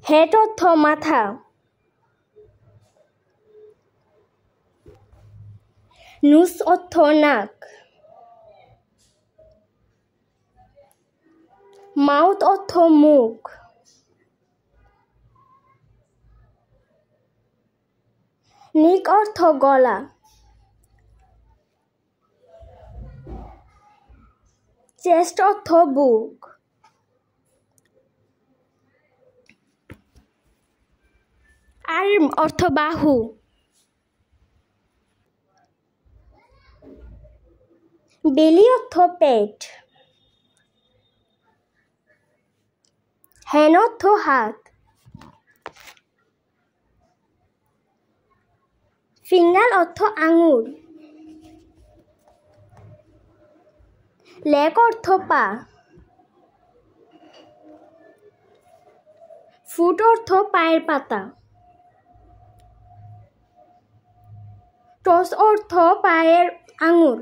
Head অর্থ মাথা। Nose অর্থ নাক। মাউথ অর্থ মুখ। নেক অর্থ গলা। চেস্ট অর্থ বুক। আর্ম অর্থ বাহু। বেলি অর্থ পেট। হ্যান্ড অর্থ হাত। ফিঙ্গার অর্থ আঙুল। লেগ অর্থ পা। ফুট অর্থ পায়ের পাতা। টোস অর্থ পায়ের আঙুল।